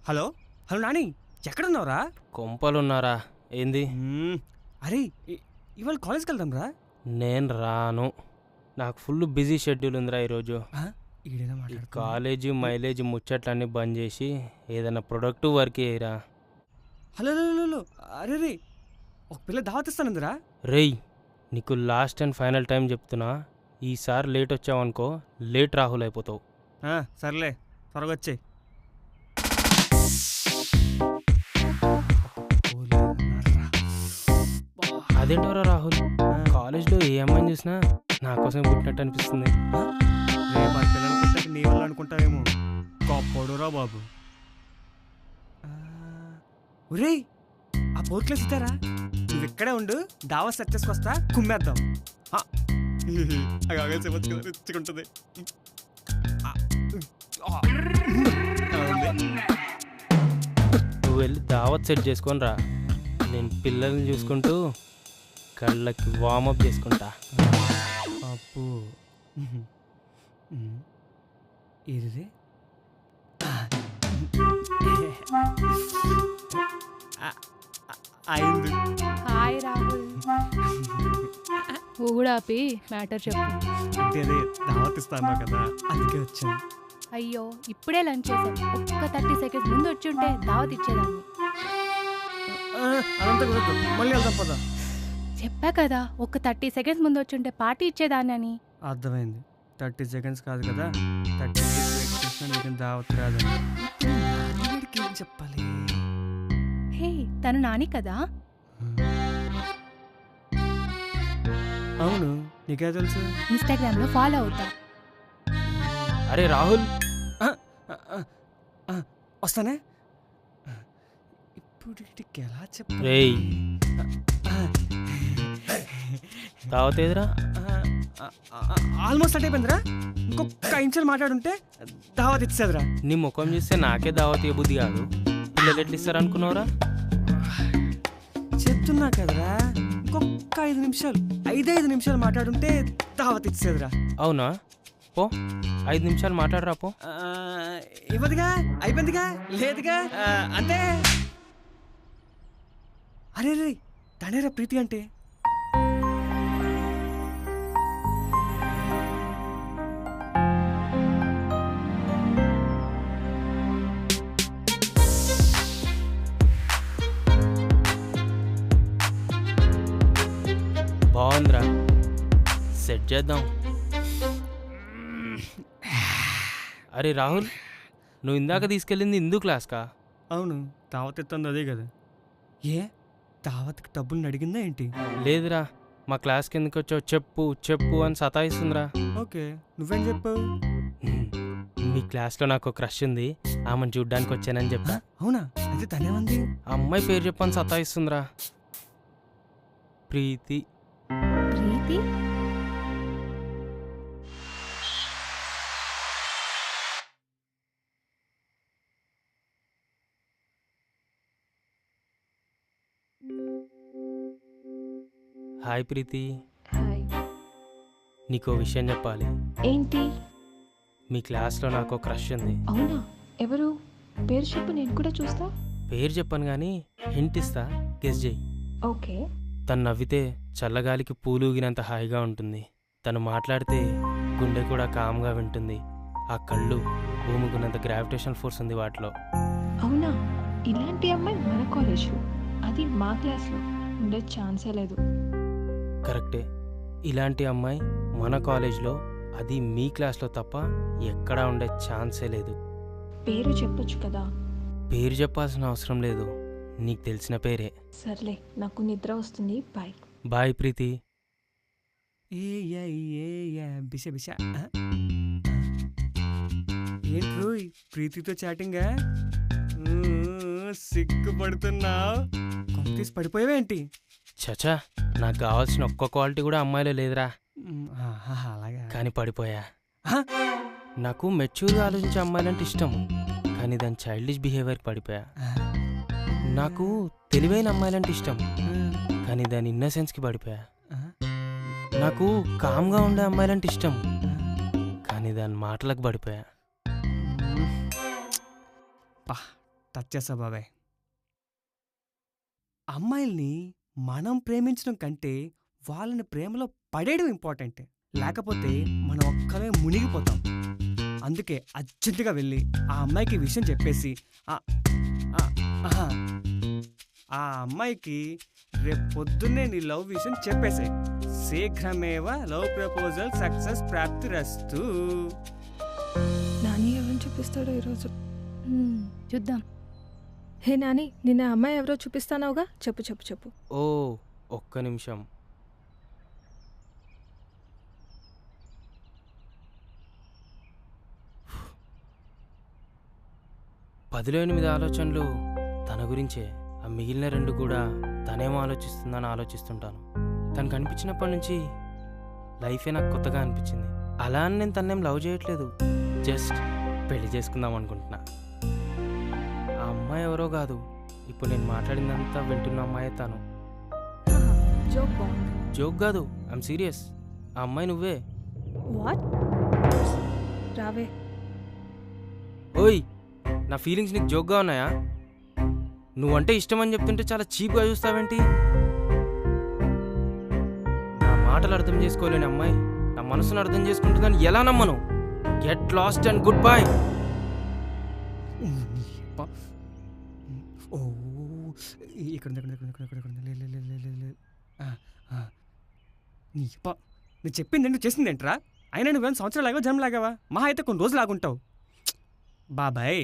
Hello hello Nani, ఎక్కడున్నావురా? కొంపలున్నారా? ఏంది? అరే ఇవాళ కాలేజ్కి వెళ్దాం రా. నేను రాను, నాకు ఫుల్ బిజీ షెడ్యూల్ ఉందిరా ఈరోజు. ఈ కాలేజీ మైలేజ్ ముచ్చట్లన్నీ బంద్ చేసి ఏదైనా ప్రొడక్టివ్ వర్క్ చేయరా. హలో హలో, అరే రే ఒక పిల్ల దావత్ ఇస్తానందిరా. రేయ్, నీకు లాస్ట్ అండ్ ఫైనల్ టైం చెప్తున్నా, ఈసారి లేట్ వచ్చావనుకో లేట్ రాహుల్ అయిపోతావు. సర్లే త్వరగా వచ్చే. అదేంటోరా రాహుల్, కాలేజ్లో ఏ అమ్మాయిని చూసినా నా కోసం పుట్టినట్టు అనిపిస్తుంది. రేపు ఆ పిల్లలు పుట్టాక నీ వల్ల అనుకుంటావేమో. గొప్పడురా బాబు. ఒరేయ్, ఆ ఫోర్త్ క్లాస్ ఇస్తారా? నువ్వు ఇక్కడే ఉండు, దావా సెట్ చేసుకొస్తా, కుమ్మేద్దాం. రిచ్చుకుంటుంది. నువ్వు వెళ్ళి దావత్ సెట్ చేసుకొని రా, నేను పిల్లల్ని చూసుకుంటూ కళ్ళకి వార్మప్ చేసుకుంటా. అప్పు ఇది అయింది. హాయ్ రాహుల్. ఊడాపి మ్యాటర్ చెప్పు. అంటే అదే దావత్ ఇస్తాను కదా, అందుకే వచ్చాను. అయ్యో, ఇప్పుడే లంచ్ చేశాను. ఒక్క 30 సెకండ్స్ ముందు వచ్చి ఉంటే దావత్ ఇచ్చేదాన్ని. అదంతా కుదరదు, మళ్ళీ వెళ్దాం పద. చెప్పా కదా, ఒక్క 30 సెకండ్స్ ముందు వచ్చి ఉంటే పార్టీ ఇచ్చేదాన్ని అని. అర్థమైంది. 30 సెకండ్స్ కాదు కదా, 30 నీకు దావత్ రాదని. ఏం చెప్పాలి? హే, తను నాని కదా? అవును, నీకే తెలుసు? ఇన్స్టాగ్రామ్ లో ఫాలో అవుతా. అరే రాహుల్, వస్తానే. ఇప్పుడు ఎలా చెప్పాలి? రేయ్, దావత్ ఏదిరా? ఆల్మోస్ట్ అట్ అయిపోయిందిరా. ఇంకొక ఇంచెలు మాట్లాడుంటే దావత్ ఇచ్చేదిరా. నీ ముఖం చూస్తే నాకే దావత్ ఏ బుద్ధి కాదు. పిల్లలు ఎట్లా ఇస్తారు అనుకున్నావురా? చెప్తున్నా కదరా, ఇంకొక 5 నిమిషాలు 5 నిమిషాలు మాట్లాడుంటే దావత్ ఇచ్చేదిరా. అవునా? పో, 5 నిమిషాలు మాట్లాడరా పో. ఇవ్వదుగా, అయిపోయిందిగా, లేదుగా, అంతే. అరే రే, తనేరా ప్రీతి అంటే. బాగుందిరా, సెట్ చేద్దాం. అరే రాహుల్, నువ్వు ఇందాక తీసుకెళ్ళింది హిందూ క్లాస్కా? అవును, దావత్ ఎత్తుంది అదే కదా. ఏ దావత్కి డబ్బులు అడిగిందా ఏంటి? లేదురా, మా క్లాస్కి ఎందుకు వచ్చావు చెప్పు చెప్పు అని సతాయిస్తుందిరా. ఓకే, నువ్వేం చెప్పావు? మీ క్లాస్లో నాకు క్రష్ ఉంది, ఆమెను చూడ్డానికి వచ్చానని చెప్పా. అవునా? అయితే తనేమంది? ఆ అమ్మాయి పేరు చెప్పని సతాయిస్తుందిరా. ప్రీతి. ప్రీతి? హాయ్ ప్రీతి. హాయ్. నీకో విషయం చెప్పాలి. ఏంటి? మీ క్లాస్లో నాకు క్రష్ ఉంది. అవునా? ఎవరు? పేరు చెప్పు, నేను కూడా చూస్తా. పేరు చెప్పను కానీ హింట్ ఇస్తా, గెస్ చేయి. ఓకే. తను నవ్వితే చల్లగాలికి పూలు ఊగినంత హాయిగా ఉంటుంది. తను మాట్లాడితే గుండె కూడా కామ్గా వింటుంది. ఆ కళ్ళు భూమికున్నంత గ్రావిటేషనల్ ఫోర్స్ ఉంది వాటిలో. అవునా? ఇలాంటి అమ్మాయి మన కాలేజ్లో, అది మా క్లాస్లో ఉండే ఛాన్సే లేదు. కరెక్టే, ఇలాంటి అమ్మాయి మన కాలేజ్లో, అది మీ క్లాస్లో తప్ప ఎక్కడా ఉండే ఛాన్సే లేదు. పేరు చెప్పొచ్చు కదా. పేరు చెప్పాల్సిన అవసరం లేదు, నీకు తెలిసిన పేరే. సర్లే, నాకు నిద్ర వస్తుంది, బాయ్. బాయ్ ప్రీతి. బిష బిష. ఏంట్రో ప్రీతితో చాటింగా? సిగ్గుపడుతున్నావు, తీసి పడిపోయావేంటి? చచా, నాకు కావాల్సిన ఒక్క క్వాలిటీ కూడా అమ్మాయిలో లేదురా. అలాగా? కానీ పడిపోయా. నాకు మెచ్యూర్గా ఆలోచించే అమ్మాయిలంటే ఇష్టం, కానీ దాని చైల్డిష్ బిహేవియర్కి పడిపోయా. నాకు తెలివైన అమ్మాయిలంటే ఇష్టం, కానీ దాని ఇన్నసెన్స్కి పడిపోయా. నాకు కామ్గా ఉండే అమ్మాయిలంటే ఇష్టం, కానీ దాని మాటలకు పడిపోయా. టచ్ చేస్తా బాబాయ్. అమ్మాయిల్ని మనం ప్రేమించడం కంటే వాళ్ళని ప్రేమలో పడేయడం ఇంపార్టెంట్. లేకపోతే మనం ఒక్కరే మునిగిపోతాం. అందుకే అర్జెంటుగా వెళ్ళి ఆ అమ్మాయికి విషయం చెప్పేసి ఆ అమ్మాయికి రేపు పొద్దున్నే నీ లవ్ విషయం చెప్పేసాయి. శీఘ్రమేవ లవ్ ప్రపోజల్ సక్సెస్ ప్రాప్తిరస్తు. నాని ఎవరిని చూపిస్తాడో ఈరోజు. చూద్దాం. హే నాని, నిన్న అమ్మాయి ఎవరో చూపిస్తానావుగా, చెప్పు చెప్పు చెప్పు. ఓ ఒక్క నిమిషం. పదిలో 8 ఆలోచనలు తన గురించే. ఆ మిగిలిన 2 కూడా తనేమో ఆలోచిస్తుందని ఆలోచిస్తుంటాను. తను కనిపించినప్పటి నుంచి లైఫే నాకు కొత్తగా అనిపించింది. అలా అని నేను తన్నేం లవ్ చేయట్లేదు, జస్ట్ పెళ్లి చేసుకుందాం అనుకుంటున్నా. ఆ అమ్మాయి ఎవరో కాదు, ఇప్పుడు నేను మాట్లాడిందంతా వింటున్న అమ్మాయే తను. జోక్ బాగుంది. జోక్ కాదు, ఐఎమ్ సీరియస్. ఆ అమ్మాయి నువ్వే. వాట్? రావే. ఓయ్, నా ఫీలింగ్స్ నీకు జోక్గా ఉన్నాయా? నువ్వంటే ఇష్టం అని చెప్తుంటే చాలా చీప్గా చూస్తావేంటి? నా మాటలు అర్థం చేసుకోలేని అమ్మాయి నా మనసును అర్థం చేసుకుంటుందని ఎలా నమ్మను? Get lost and goodbye. ఓ ఇక్కడ నేను చెప్పింది నువ్వు చేసిందేంట్రా? అయినా నువ్వేం సంవత్సరాలు లాగా జన్మ లాగావా? మహా అయితే కొన్ని రోజులు లాగుంటావు. బాబాయ్,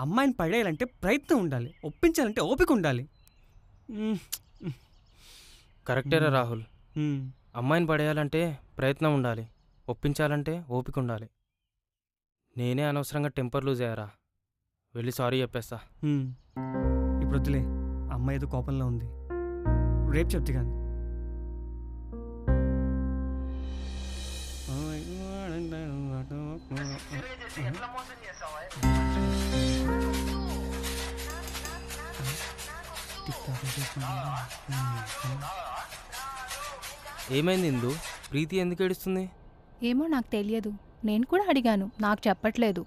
అమ్మాయిని పడేయాలంటే ప్రయత్నం ఉండాలి, ఒప్పించాలంటే ఓపిక ఉండాలి. కరెక్టేరా రాహుల్. అమ్మాయిని పడేయాలంటే ప్రయత్నం ఉండాలి, ఒప్పించాలంటే ఓపిక ఉండాలి. నేనే అనవసరంగా టెంపర్ లూజ్ అయ్యారా. వెళ్ళి సారీ చెప్పేస్తా. ఇప్పుడు వద్దులే, అమ్మాయి ఏదో కోపంలో ఉంది, రేపు చెప్తే కానీ. ఏమైంది ఇందు? ప్రీతి ఎందుకు ఏడుస్తుంది? ఏమో నాకు తెలియదు, నేను కూడా అడిగాను, నాకు చెప్పట్లేదు.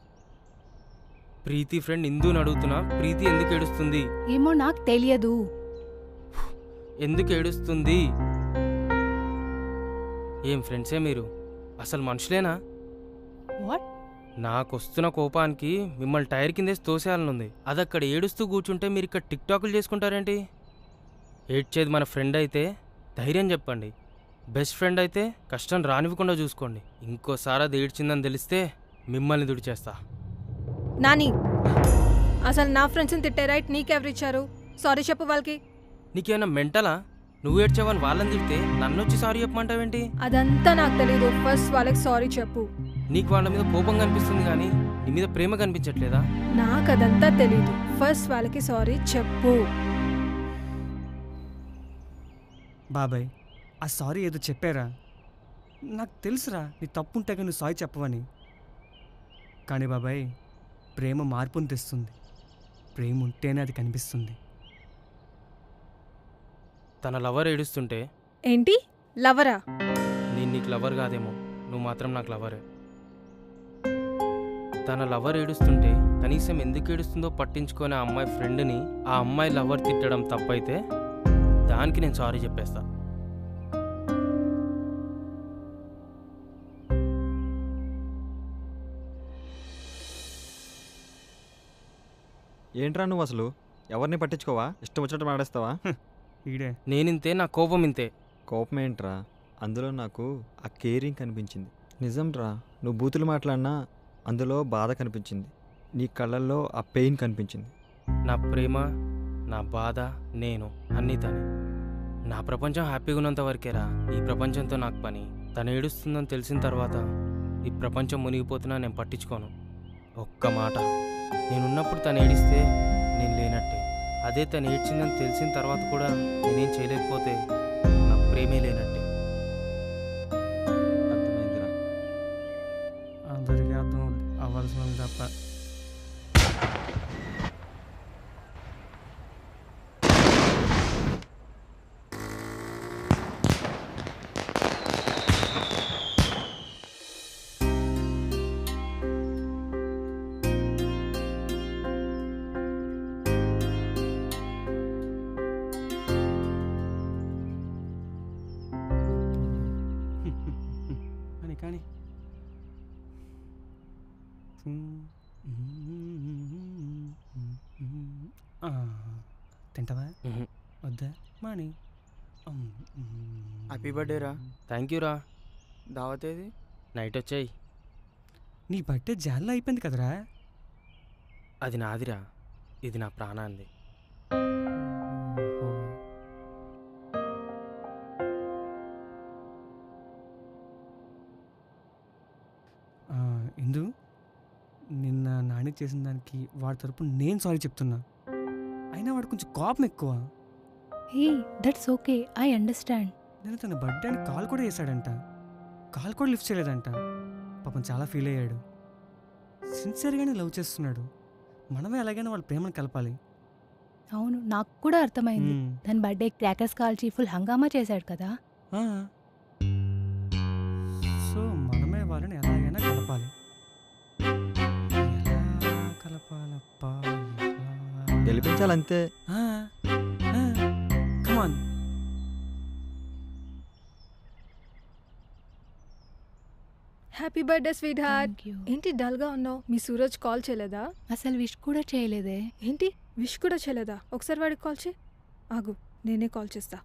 ప్రీతి ఫ్రెండ్ ఇందుని అడుగుతున్నా, ప్రీతి ఎందుకు ఏడుస్తుంది? ఏమో నాకు తెలియదు. ఎందుకు ఏడుస్తుంది? ఏం ఫ్రెండ్సే మీరు? అసలు మనుషులేనా? వాట్? నాకొస్తున్న కోపానికి మిమ్మల్ని టైర్ కిందేసి తోసేయాలనుంది. అది అక్కడ ఏడుస్తూ కూర్చుంటే మీరు ఇక్కడ టిక్ టాకులు చేసుకుంటారేంటి? ఏడ్చేది మన ఫ్రెండ్ అయితే ధైర్యం చెప్పండి, బెస్ట్ ఫ్రెండ్ అయితే కష్టం రానివ్వకుండా చూసుకోండి. ఇంకోసారి అది ఏడ్చిందని తెలిస్తే మిమ్మల్ని దుడిచేస్తా. నాని, అసలు నా ఫ్రెండ్స్ని తిట్టే రైట్ నీకెవరిచ్చారు? సారీ చెప్పు వాళ్ళకి. నీకేమైనా మెంటలా? నువ్వు ఏడ్చేవాళ్ళు వాళ్ళని తిడితే నన్ను వచ్చి సారీ చెప్పమంటావేంటి? అదంతా నాకు తెలీదు, ఫస్ట్ వాళ్ళకి సారీ చెప్పు. నీకు వాళ్ళ మీద కోపం కనిపిస్తుంది కానీ నీ మీద ప్రేమ కనిపించట్లేదా? నాకు అదంతా తెలీదు, ఫస్ట్ వాళ్ళకి సారీ చెప్పు. బాబాయ్, ఆ సారీ ఏదో చెప్పారా? నాకు తెలుసురా నీ తప్పుంటే కానీ నువ్వు సారీ చెప్పవని. కానీ బాబాయ్, ప్రేమ మార్పును తెస్తుంది, ప్రేమ ఉంటేనే అది కనిపిస్తుంది. తన లవర్ ఏడుస్తుంటే ఏంటి లవరా? నేను నీకు లవర్ కాదేమో, నువ్వు మాత్రం నాకు లవరే. తన లవర్ ఏడుస్తుంటే కనీసం ఎందుకు ఏడుస్తుందో పట్టించుకునే ఆ అమ్మాయి ఫ్రెండ్ని ఆ అమ్మాయి లవర్ తిట్టడం తప్పైతే దానికి నేను సారీ చెప్పేస్తా. ఏంట్రా నువ్వు అసలు ఎవరిని పట్టించుకోవా? ఇష్టం వచ్చినట్టు మాట్లాడేస్తావా? ఈడే నేనింతే, నా కోపం ఇంతే. కోపం ఏంట్రా? అందులో నాకు ఆ కేరింగ్ కనిపించింది. నిజంరా, నువ్వు బూతులు మాట్లాడినా అందులో బాధ కనిపించింది, నీ కళ్ళల్లో ఆ పెయిన్ కనిపించింది. నా ప్రేమ, నా బాధ, నేను అన్నీ తనే. నా ప్రపంచం హ్యాపీగా ఉన్నంత వరకేరా ఈ ప్రపంచంతో నాకు పని. తను ఏడుస్తుందని తెలిసిన తర్వాత ఈ ప్రపంచం మునిగిపోతున్నా నేను పట్టించుకోను. ఒక్క మాట, నేనున్నప్పుడు తను ఏడిస్తే నేను లేనట్టే. అదే తను ఏడ్చిందని తెలిసిన తర్వాత కూడా నేనేం చేయలేకపోతే నా ప్రేమే లేనట్టే. అర్థమైందిరా. అందరికీ అర్థం అవ్వాల్సిన తప్ప. ఆ, తింటావా మ్హూ. వద్దా మాని హ్యాపీ బర్త్డే రా. థ్యాంక్ యూ రా. దావత్ ఏది? నైట్ వచ్చాయి. నీ బర్త్డే జాన్లో అయిపోయింది కదరా. అది నాదిరా, ఇది నా ప్రాణాంది. ఇందు నిన్న నాని చేసిన దానికి వాడి తరపు నేను సారీ చెప్తున్నా. అయినా వాడు కొంచెం కోపం ఎక్కువ. Hey that's okay, I understand. నేను తన బర్త్డే అని కాల్ కూడా చేశాడంట. కాల్ కూడా లిఫ్ట్ చేయలేదంట. పాపం చాలా ఫీల్ అయ్యాడు. సిన్సియర్గానే లవ్ చేస్తున్నాడు. మనమే ఎలాగైనా వాళ్ళ ప్రేమను కలపాలి. అవును, నాకు కూడా అర్థమైంది. మ్మ్. తన బర్త్డే క్రాకర్స్ కాల్చి ఫుల్ హంగామా చేశాడు కదా. ఆ. సో మనమే వాళ్ళని ఎలాగైనా కలపాలి. ఎలా కలపాలప్పా, ఎలా? గెలిపించాలంతే. Come on. Happy birthday sweetheart. Thank you. ఏంటి డల్గా ఉన్నావు? మీ సూరజ్ కాల్ చేయలేదా? అసలు విష్ కూడా చేయలేదే. ఏంటి విష్ కూడా చేయలేదా? ఒకసారి వాడికి కాల్ చేయి. ఆగు, నేనే కాల్ చేస్తా.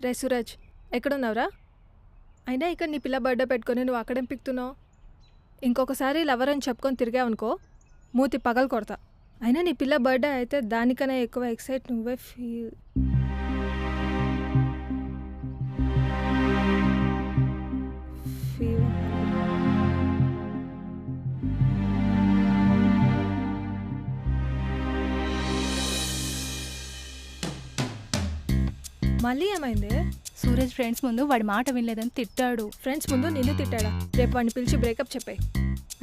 రే సూరజ్, ఎక్కడున్నావురా? అయినా ఇక్కడ నీ పిల్ల బర్త్డే పెట్టుకొని నువ్వు అక్కడేం పిక్తున్నావు? ఇంకొకసారి లవర్ అని చెప్పుకొని తిరిగావనుకో మూతి పగలు కొడతా. అయినా నీ పిల్ల బర్త్డే అయితే దానికన్నా ఎక్కువ ఎక్సైట్ నువ్వే ఫీల్. మళ్ళీ ఏమైంది? సూరజ్ ఫ్రెండ్స్ ముందు వాడి మాట వినలేదని తిట్టాడు. ఫ్రెండ్స్ ముందు నిన్ను తిట్టాడా? రేపు వాడిని పిలిచి బ్రేకప్ చెప్పాయి.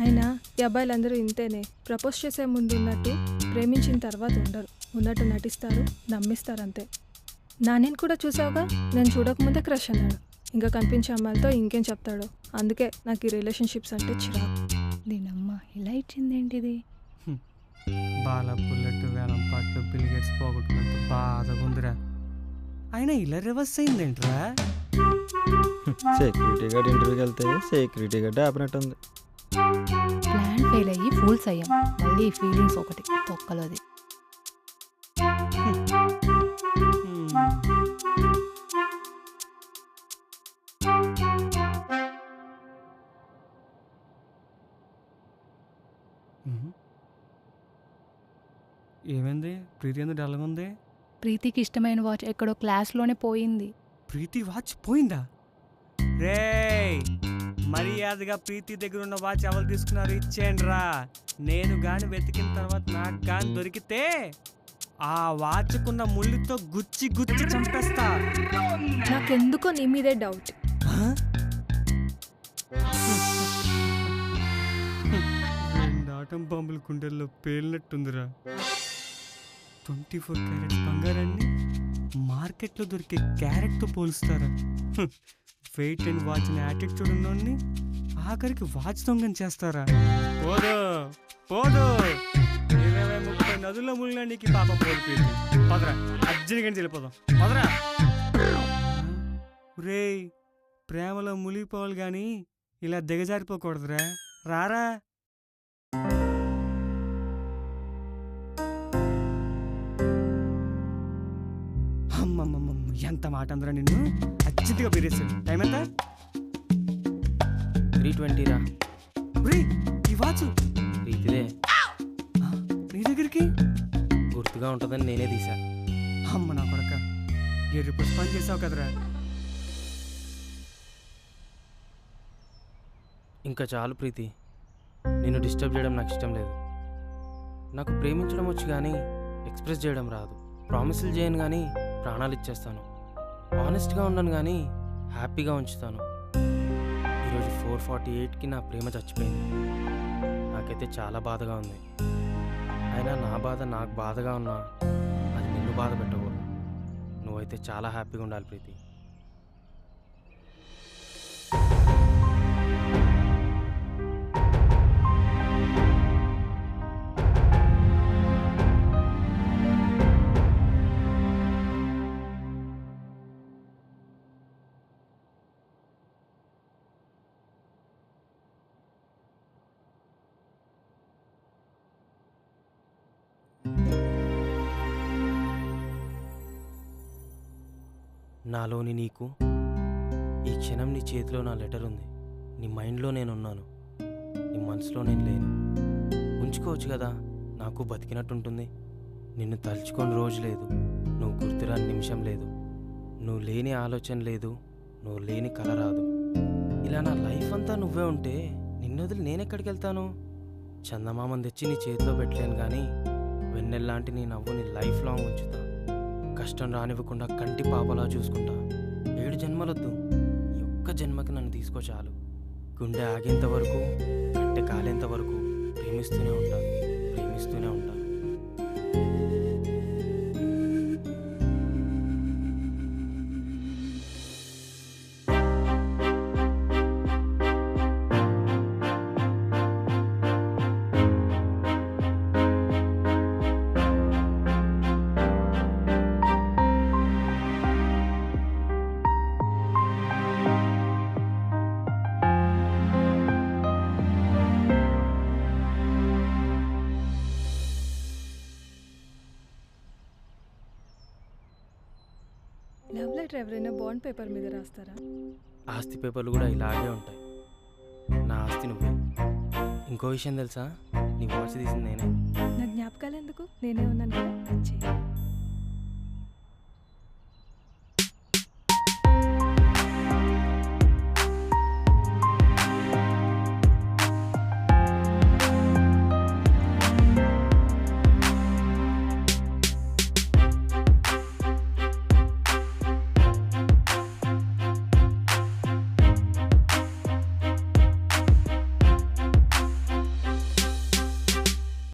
అయినా ఈ అబ్బాయిలందరూ ఇంతేనే. ప్రపోజ్ చేసే ముందు ఉన్నట్టు ప్రేమించిన తర్వాత ఉండరు. ఉన్నట్టు నటిస్తారు, నమ్మిస్తారు అంతే. నానేను కూడా చూసావుగా, నేను చూడకముందే క్రష్ అన్నాడు. ఇంకా కనిపించే అమ్మాయిలతో ఇంకేం చెప్తాడు. అందుకే నాకు ఈ రిలేషన్షిప్స్ అంటే చిరాకు. దీనమ్మ ఇలా ఇచ్చిందేంటిది? బాల బుల్లెట్ వేలం పాటలు బిల్గేట్స్ పోగొట్టుకున్నంత బాధగా ఉందిరా. అయినా ఇలా రివర్స్ అయిందేంట్రా? సెక్యూరిటీ గార్డ్ ఇంటర్వ్యూకి వెళ్తే సెక్యూరిటీ గార్డ్ ఆపినట్టుంది. ప్లాన్ ఫెయిల్ అయ్యి ఫూల్స్ అయ్యాం. మళ్ళీ ఫీలింగ్స్ ఒకటి తొక్కలోది. ఏమైంది? ప్రీతి ఎందుకు డల్గా ఉంది? ప్రీతికి ఇష్టమైన వాచ్ ఎక్కడో క్లాస్లోనే పోయింది. ప్రీతి వాచ్ పోయిందా? రే మర్యాదగా ప్రీతి దగ్గర ఉన్న వాచ్ ఎవరు తీసుకున్నారు ఇచ్చేయండి రా. నేను గాని వెతికిన తర్వాత నాకు గాని దొరికితే ఆ వాచ్కున్న ముళ్ళుతో గుచ్చి గుచ్చి చంపేస్తా. నాకెందుకో నీ మీదే డౌట్. రెండు ఆటం బాంబుల కుండల్లో పేలినట్టుందిరా. 24 క్యారెట్ బంగారాన్ని మార్కెట్లో దొరికే క్యారెట్తో పోలుస్తారా? వెయిట్ అండ్ వాచ్ని యాటిట్యూడ్ ఉన్నోడిని ఆఖరికి వాచ్ దొంగని చేస్తారా? పోదు పోదు, 20-30 నదుల్లో ముళ్ళ నీకు పాపం పోలిపోయింది. పదరా అర్జెంట్గా వెళ్ళిపోదాం. పదరా. రే ప్రేమలో మునిగిపోవాలి కానీ ఇలా దిగజారిపోకూడదురా. రారా. అమ్మమ్మమ్మ ఎంత మాట అందరా నిన్ను. అర్జెంట్గా బెరేసాడు. టైం ఎంత? 3:20 రా. రే ఈ వాచ్ ప్రీతిదే. నీ దగ్గరికి గుర్తుగా ఉంటుందని నేనే తీసా. అమ్మ నా కొడక, ఎర్రి పుష్పాలు చేసావు కదరా. ఇంకా చాలు ప్రీతి, నిన్ను డిస్టర్బ్ చేయడం నాకు ఇష్టం లేదు. నాకు ప్రేమించడం వచ్చు కానీ ఎక్స్ప్రెస్ చేయడం రాదు. ప్రామిసులు చేయను కానీ ప్రాణాలు ఇచ్చేస్తాను. ఆనెస్ట్గా ఉండను కానీ హ్యాపీగా ఉంచుతాను. ఈరోజు 4:48కి నా ప్రేమ చచ్చిపోయింది. నాకైతే చాలా బాధగా ఉంది. అయినా నా బాధ నాకు బాధగా ఉన్నా అది నిన్ను బాధ పెట్టకూడదు. నువ్వైతే చాలా హ్యాపీగా ఉండాలి ప్రీతి. నాలోని నీకు. ఈ క్షణం నీ చేతిలో నా లెటర్ ఉంది. నీ మైండ్లో నేనున్నాను, నీ మనసులో నేను లేను. ఉంచుకోవచ్చు కదా, నాకు బతికినట్టుంటుంది. నిన్ను తలుచుకొని రోజు లేదు, నువ్వు గుర్తురాని నిమిషం లేదు, నువ్వు లేని ఆలోచన లేదు, నువ్వు లేని కల రాదు. ఇలా నా లైఫ్ అంతా నువ్వే ఉంటే నిన్ను వదిలి నేనెక్కడికి వెళ్తాను? చందమామని తెచ్చి నీ చేతిలో పెట్టలేను, కానీ వెన్నెల్లాంటి నీ నవ్వుని లైఫ్ లాంగ్ ఉంచుతా. కష్టం రానివ్వకుండా కంటి పాపలా చూసుకుంటా. 7 జన్మలొద్దు, ఈ ఒక్క జన్మకి నన్ను తీసుకో చాలు. గుండె ఆగేంత వరకు, కట్టె కాలేంత వరకు ప్రేమిస్తూనే ఉంటాను, ప్రేమిస్తూనే ఉంటాను. లవ్ లెటర్ ఎవరైనా బాండ్ పేపర్ మీద రాస్తారా? ఆస్తి పేపర్లు కూడా ఇలాగే ఉంటాయి. నా ఆస్తి నువ్వే. ఇంకో విషయం తెలుసా, నీ వాచ్ తీసింది నేనే. నా జ్ఞాపకాలు ఎందుకు? నేనే ఉన్నాను కదా, చెయ్యి.